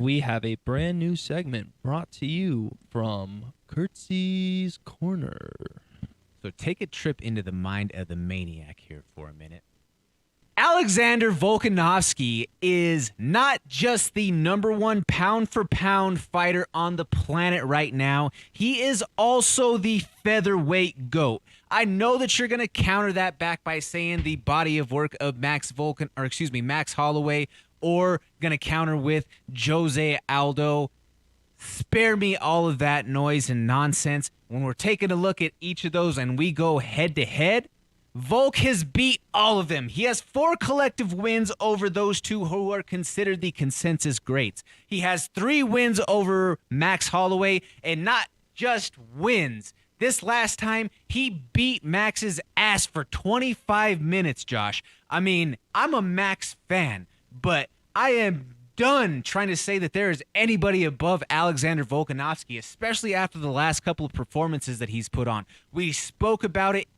we have a brand new segment brought to you from Kurtzy's Corner. So take a trip into the mind of the maniac here for a minute. Alexander Volkanovski is not just the #1 pound-for-pound fighter on the planet right now. He is also the featherweight GOAT. I know that you're going to counter that back by saying the body of work of Max Holloway, or going to counter with Jose Aldo. Spare me all of that noise and nonsense. When we're taking a look at each of those and we go head-to-head, Volk has beat all of them. He has 4 collective wins over those two who are considered the consensus greats. He has 3 wins over Max Holloway, and not just wins. This last time, he beat Max's ass for 25 minutes, Josh. I mean, I'm a Max fan, but I am done trying to say that there is anybody above Alexander Volkanovski, especially after the last couple of performances that he's put on. We spoke about it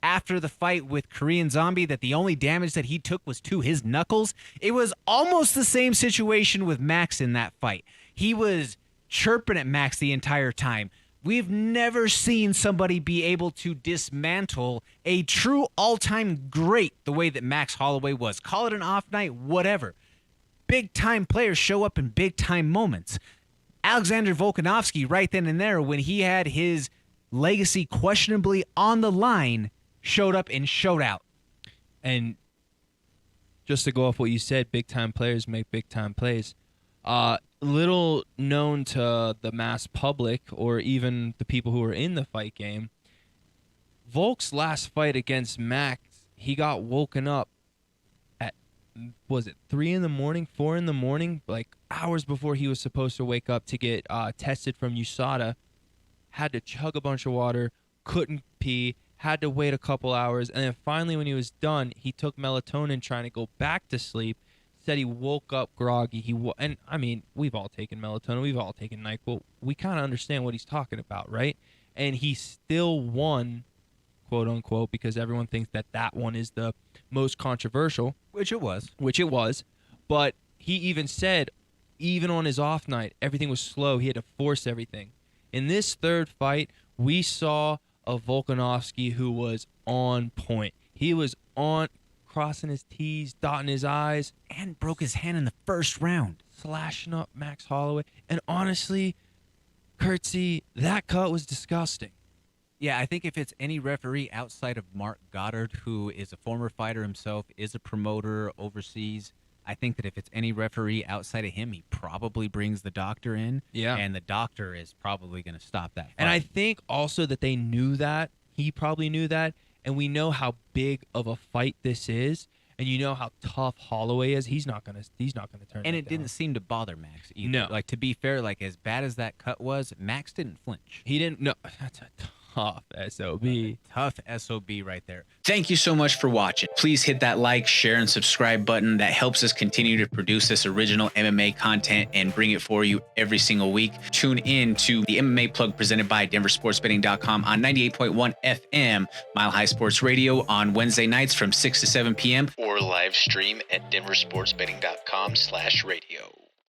after the fight with Korean Zombie, that the only damage that he took was to his knuckles. It was almost the same situation with Max in that fight. He was chirping at Max the entire time. We've never seen somebody be able to dismantle a true all-time great the way that Max Holloway was. Call it an off night, whatever. Big-time players show up in big-time moments. Alexander Volkanovski, right then and there, when he had his legacy questionably on the line, showed up and showed out. And just to go off what you said, big-time players make big-time plays. Little known to the mass public or even the people who are in the fight game, Volk's last fight against Max, he got woken up at, was it 3 in the morning, 4 in the morning, like hours before he was supposed to wake up to get tested from USADA, had to chug a bunch of water, couldn't pee, had to wait a couple hours, and then finally when he was done, he took melatonin trying to go back to sleep, said he woke up groggy. And I mean, we've all taken melatonin, we've all taken NyQuil. We kind of understand what he's talking about, right? And he still won, quote unquote, because everyone thinks that that one is the most controversial. Which it was. But he even said, even on his off night, everything was slow. He had to force everything. In this third fight, we saw a Volkanovski who was on point. He was on, crossing his T's, dotting his I's. And broke his hand in the first round. Slashing up Max Holloway. And honestly, Kurtzy, that cut was disgusting. Yeah, I think if it's any referee outside of Mark Goddard, who is a former fighter himself, is a promoter overseas, I think that if it's any referee outside of him, he probably brings the doctor in. Yeah. And the doctor is probably going to stop that fight. And I think also that they knew that. He probably knew that. And we know how big of a fight this is. And you know how tough Holloway is. He's not gonna turn. And it it down. didn't seem to bother Max either. No. Like, to be fair, like as bad as that cut was, Max didn't flinch. He didn't. No, that's a tough SOB. Tough SOB right there. Thank you so much for watching. Please hit that like, share, and subscribe button. That helps us continue to produce this original MMA content and bring it for you every single week. Tune in to the MMA Plug presented by DenverSportsBetting.com on 98.1 FM, Mile High Sports Radio on Wednesday nights from 6 to 7 p.m. or live stream at DenverSportsBetting.com/radio.